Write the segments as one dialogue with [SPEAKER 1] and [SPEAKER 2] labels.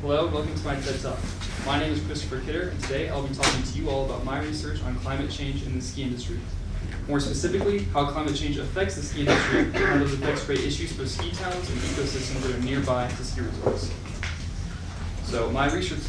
[SPEAKER 1] Hello, welcome to my TED Talk. My name is Christopher Kidder, and today I'll be talking to you all about my research on climate change in the ski industry. More specifically, how climate change affects the ski industry, and how those effects create issues for ski towns and ecosystems that are nearby to ski resorts. So my research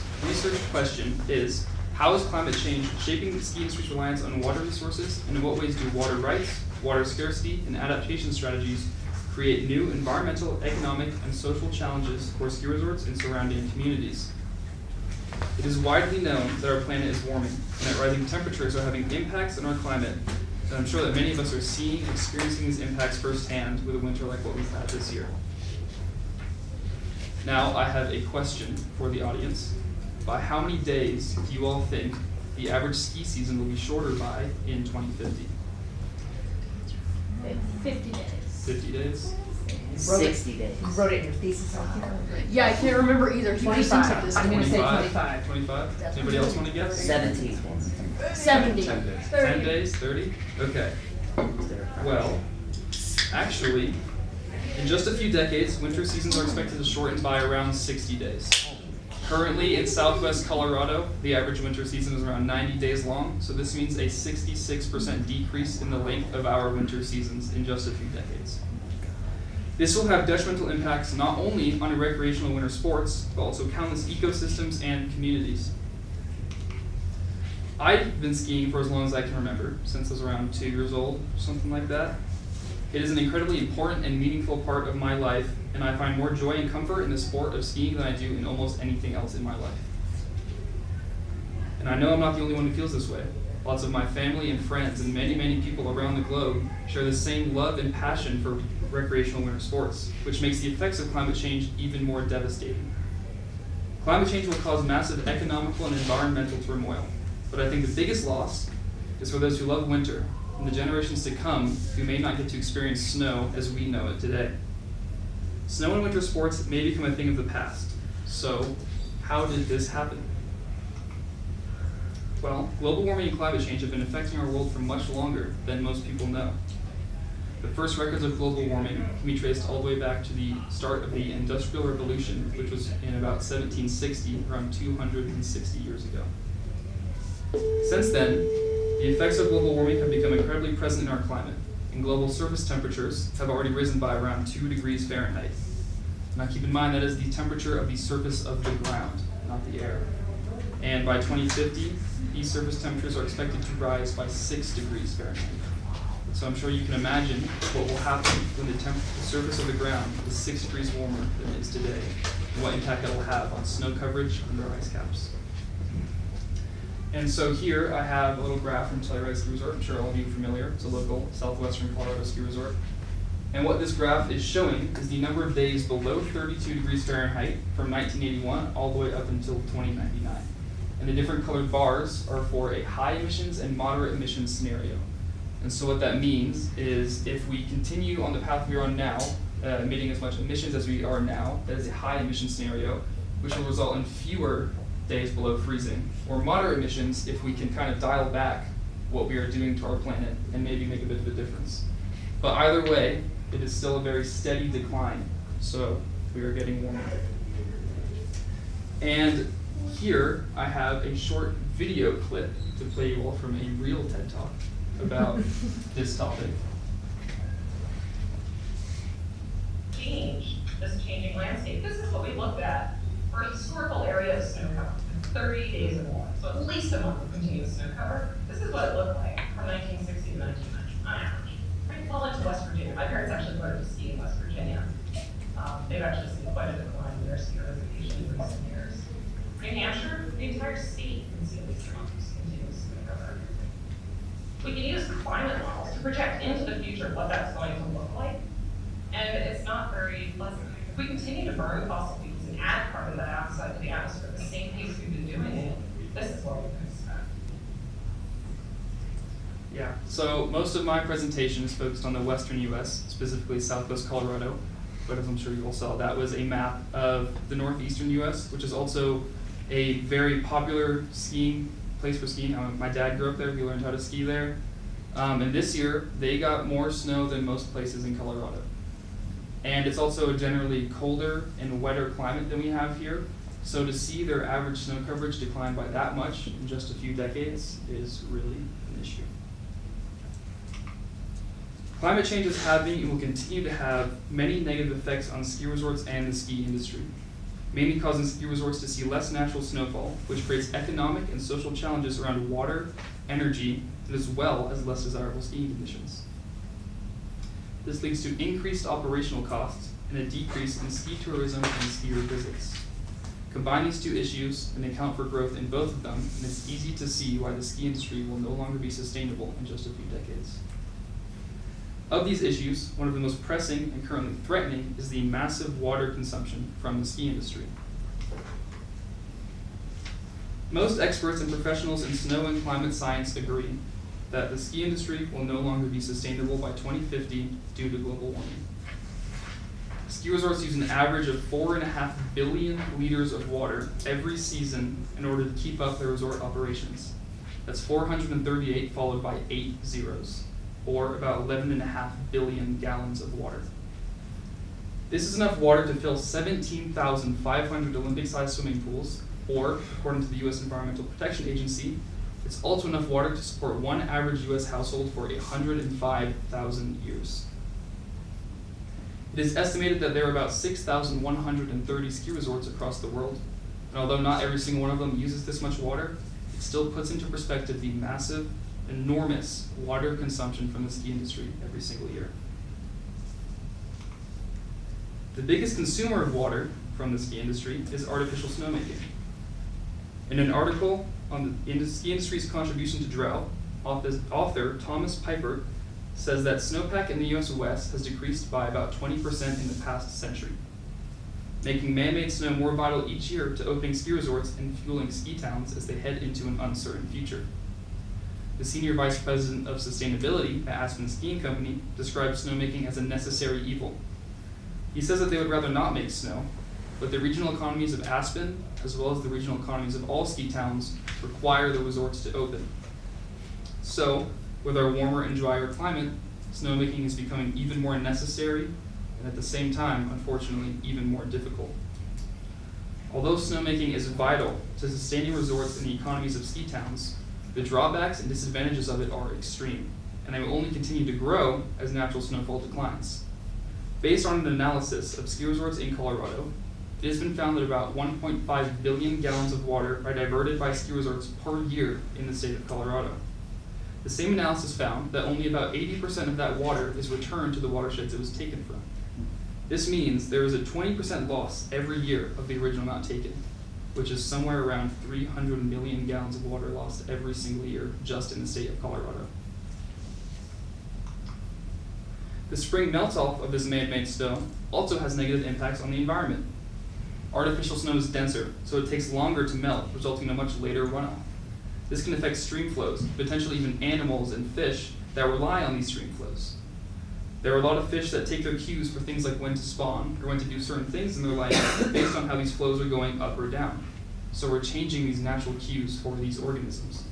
[SPEAKER 1] question is, how is climate change shaping the ski industry's reliance on water resources, and in what ways do water rights, water scarcity, and adaptation strategies create new environmental, economic, and social challenges for ski resorts and surrounding communities? It is widely known that our planet is warming, and that rising temperatures are having impacts on our climate, and I'm sure that many of us are seeing and experiencing these impacts firsthand with a winter like what we've had this year. Now I have a question for the audience. By how many days do you all think the average ski season will be shorter by in 2050?
[SPEAKER 2] 50 days.
[SPEAKER 1] 50 days?
[SPEAKER 3] 60 days.
[SPEAKER 4] You wrote it in your thesis on here.
[SPEAKER 2] Yeah, I can't remember either. He just thinks of this.
[SPEAKER 4] I'm gonna say
[SPEAKER 1] 25? 25? Anybody else want to guess?
[SPEAKER 3] 17 days.
[SPEAKER 2] 70.
[SPEAKER 1] 10 days.
[SPEAKER 2] 30.
[SPEAKER 1] 10 days? 30? Okay. Well, actually, in just a few decades, winter seasons are expected to shorten by around 60 days. Currently, in southwest Colorado, the average winter season is around 90 days long, so this means a 66% decrease in the length of our winter seasons in just a few decades. This will have detrimental impacts not only on recreational winter sports, but also countless ecosystems and communities. I've been skiing for as long as I can remember, since I was around 2 years old, something like that. It is an incredibly important and meaningful part of my life, and I find more joy and comfort in the sport of skiing than I do in almost anything else in my life. And I know I'm not the only one who feels this way. Lots of my family and friends and many, many people around the globe share the same love and passion for recreational winter sports, which makes the effects of climate change even more devastating. Climate change will cause massive economical and environmental turmoil, but I think the biggest loss is for those who love winter and the generations to come who may not get to experience snow as we know it today. Snow and winter sports may become a thing of the past. So, how did this happen? Well, global warming and climate change have been affecting our world for much longer than most people know. The first records of global warming can be traced all the way back to the start of the Industrial Revolution, which was in about 1760, around 260 years ago. Since then, the effects of global warming have become incredibly present in our climate, and global surface temperatures have already risen by around 2 degrees Fahrenheit. Now keep in mind that is the temperature of the surface of the ground, not the air. And by 2050, these surface temperatures are expected to rise by 6 degrees Fahrenheit. So I'm sure you can imagine what will happen when the surface of the ground is 6 degrees warmer than it is today, and what impact that will have on snow coverage and our ice caps. And so here I have a little graph from Telluride Ski Resort. I'm sure all of you are familiar. It's a local southwestern Colorado ski resort. And what this graph is showing is the number of days below 32 degrees Fahrenheit from 1981 all the way up until 2099. And the different colored bars are for a high emissions and moderate emissions scenario. And so what that means is if we continue on the path we are on now, emitting as much emissions as we are now, that is a high emission scenario, which will result in fewer days below freezing, or moderate emissions if we can kind of dial back what we are doing to our planet and maybe make a bit of a difference. But either way, it is still a very steady decline, so we are getting warmer. And here I have a short video clip to play you all from a real TED Talk about this topic.
[SPEAKER 5] Change, this changing landscape. This is what we looked at for a historical area of snow cover, 30 days or more, so at least a month of continuous snow cover. This is what it looked like from 1960 to 1990 on average. Right, fall into West Virginia. My parents actually started to ski in West Virginia. They've actually seen quite a decline in their ski reservation in recent years. New Hampshire, the entire state can see at least a month of continuous snow cover. We can use climate models to project into the future what that's going to look like, and it's not very pleasant. If we continue to burn fossil fuels and add carbon dioxide to the atmosphere at the same pace we've been doing it, this is what we can expect.
[SPEAKER 1] Yeah, so most of my presentation is focused on the western US, specifically southwest Colorado, but as I'm sure you all saw, that was a map of the northeastern US, which is also a very popular skiing place for skiing. My dad grew up there, we learned how to ski there. And this year, they got more snow than most places in Colorado. And it's also a generally colder and wetter climate than we have here. So to see their average snow coverage decline by that much in just a few decades is really an issue. Climate change is having and will continue to have many negative effects on ski resorts and the ski industry, mainly causing ski resorts to see less natural snowfall, which creates economic and social challenges around water, energy, as well as less desirable skiing conditions. This leads to increased operational costs and a decrease in ski tourism and skier visits. Combine these two issues and account for growth in both of them, and it's easy to see why the ski industry will no longer be sustainable in just a few decades. Of these issues, one of the most pressing and currently threatening is the massive water consumption from the ski industry. Most experts and professionals in snow and climate science agree that the ski industry will no longer be sustainable by 2050 due to global warming. Ski resorts use an average of 4.5 billion liters of water every season in order to keep up their resort operations. That's 438 followed by 8 zeros, or about 11.5 billion gallons of water. This is enough water to fill 17,500 Olympic-sized swimming pools, or, according to the US Environmental Protection Agency, it's also enough water to support one average US household for 105,000 years. It is estimated that there are about 6,130 ski resorts across the world, and although not every single one of them uses this much water, it still puts into perspective the massive, enormous water consumption from the ski industry every single year. The biggest consumer of water from the ski industry is artificial snowmaking. In an article on the ski industry's contribution to drought, author Thomas Piper says that snowpack in the US West has decreased by about 20% in the past century, making man-made snow more vital each year to opening ski resorts and fueling ski towns as they head into an uncertain future. The senior vice president of sustainability at Aspen Skiing Company describes snowmaking as a necessary evil. He says that they would rather not make snow, but the regional economies of Aspen, as well as the regional economies of all ski towns, require the resorts to open. So, with our warmer and drier climate, snowmaking is becoming even more necessary, and at the same time, unfortunately, even more difficult. Although snowmaking is vital to sustaining resorts in the economies of ski towns, the drawbacks and disadvantages of it are extreme, and they will only continue to grow as natural snowfall declines. Based on an analysis of ski resorts in Colorado, it has been found that about 1.5 billion gallons of water are diverted by ski resorts per year in the state of Colorado. The same analysis found that only about 80% of that water is returned to the watersheds it was taken from. This means there is a 20% loss every year of the original amount taken, which is somewhere around 300 million gallons of water lost every single year just in the state of Colorado. The spring melt-off of this man-made snow also has negative impacts on the environment. Artificial snow is denser, so it takes longer to melt, resulting in a much later runoff. This can affect stream flows, potentially even animals and fish that rely on these stream flows. There are a lot of fish that take their cues for things like when to spawn or when to do certain things in their life based on how these flows are going up or down. So we're changing these natural cues for these organisms.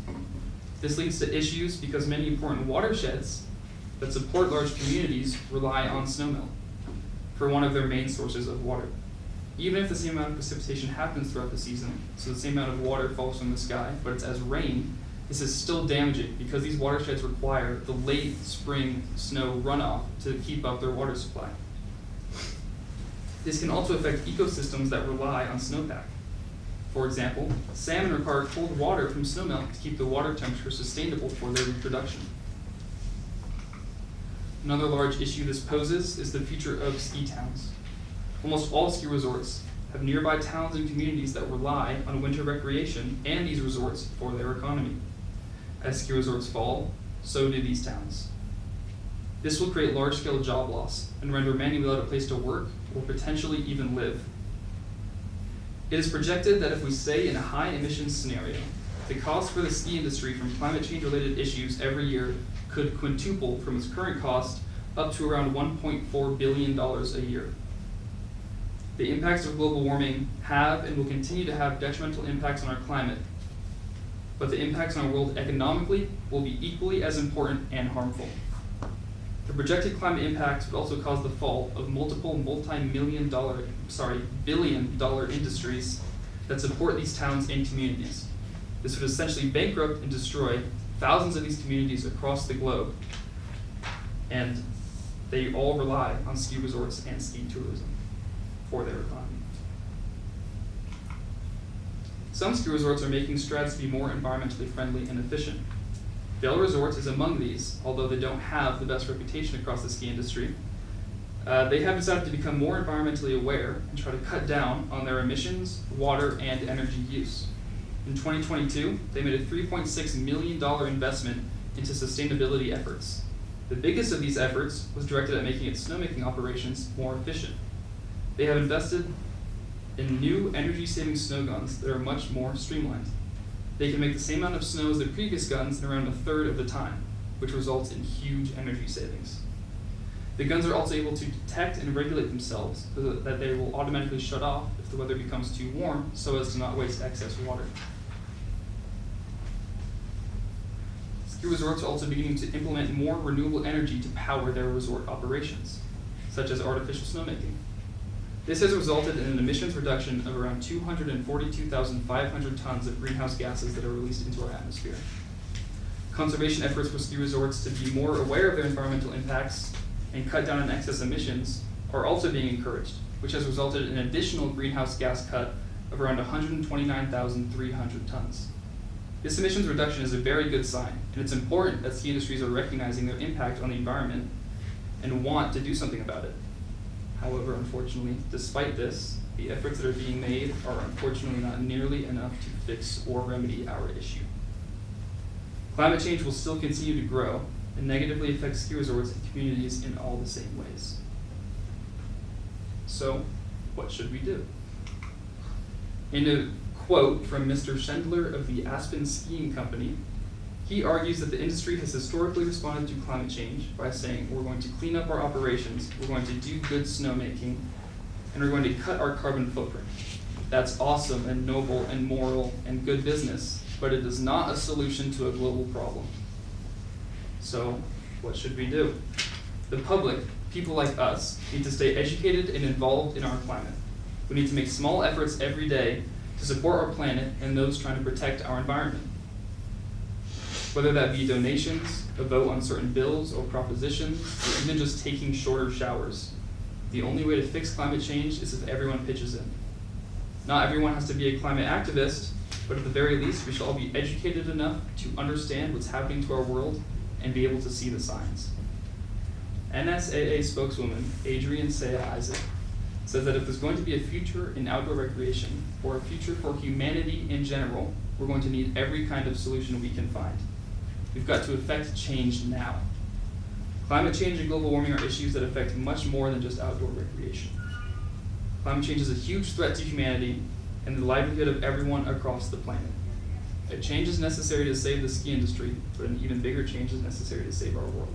[SPEAKER 1] This leads to issues because many important watersheds that support large communities rely on snowmelt for one of their main sources of water. Even if the same amount of precipitation happens throughout the season, so the same amount of water falls from the sky, but it's as rain, this is still damaging because these watersheds require the late spring snow runoff to keep up their water supply. This can also affect ecosystems that rely on snowpack. For example, salmon require cold water from snowmelt to keep the water temperature sustainable for their reproduction. Another large issue this poses is the future of ski towns. Almost all ski resorts have nearby towns and communities that rely on winter recreation and these resorts for their economy. As ski resorts fall, so do these towns. This will create large-scale job loss and render many without a place to work or potentially even live. It is projected that if we stay in a high emissions scenario, the cost for the ski industry from climate change related issues every year could quintuple from its current cost up to around $1.4 billion a year. The impacts of global warming have and will continue to have detrimental impacts on our climate, but the impacts on our world economically will be equally as important and harmful. The projected climate impacts would also cause the fall of multiple billion-dollar industries that support these towns and communities. This would essentially bankrupt and destroy thousands of these communities across the globe, and they all rely on ski resorts and ski tourism for their economy. Some ski resorts are making strides to be more environmentally friendly and efficient. Vail Resorts is among these, although they don't have the best reputation across the ski industry. They have decided to become more environmentally aware and try to cut down on their emissions, water, and energy use. In 2022, they made a $3.6 million investment into sustainability efforts. The biggest of these efforts was directed at making its snowmaking operations more efficient. They have invested in new energy-saving snow guns that are much more streamlined. They can make the same amount of snow as the previous guns in around a third of the time, which results in huge energy savings. The guns are also able to detect and regulate themselves so that they will automatically shut off if the weather becomes too warm so as to not waste excess water. Ski resorts are also beginning to implement more renewable energy to power their resort operations, such as artificial snowmaking. This has resulted in an emissions reduction of around 242,500 tons of greenhouse gases that are released into our atmosphere. Conservation efforts for ski resorts to be more aware of their environmental impacts and cut down on excess emissions are also being encouraged, which has resulted in an additional greenhouse gas cut of around 129,300 tons. This emissions reduction is a very good sign, and it's important that ski industries are recognizing their impact on the environment and want to do something about it. However, unfortunately, despite this, the efforts that are being made are unfortunately not nearly enough to fix or remedy our issue. Climate change will still continue to grow and negatively affect ski resorts and communities in all the same ways. So, what should we do? In a quote from Mr. Schindler of the Aspen Skiing Company, he argues that the industry has historically responded to climate change by saying, we're going to clean up our operations, we're going to do good snowmaking, and we're going to cut our carbon footprint. That's awesome and noble and moral and good business, but it is not a solution to a global problem. So, what should we do? The public, people like us, need to stay educated and involved in our climate. We need to make small efforts every day to support our planet and those trying to protect our environment. Whether that be donations, a vote on certain bills or propositions, or even just taking shorter showers. The only way to fix climate change is if everyone pitches in. Not everyone has to be a climate activist, but at the very least, we should all be educated enough to understand what's happening to our world and be able to see the signs. NSAA spokeswoman Adrienne Saya Isaac says that if there's going to be a future in outdoor recreation, or a future for humanity in general, we're going to need every kind of solution we can find. We've got to effect change now. Climate change and global warming are issues that affect much more than just outdoor recreation. Climate change is a huge threat to humanity and the livelihood of everyone across the planet. A change is necessary to save the ski industry, but an even bigger change is necessary to save our world.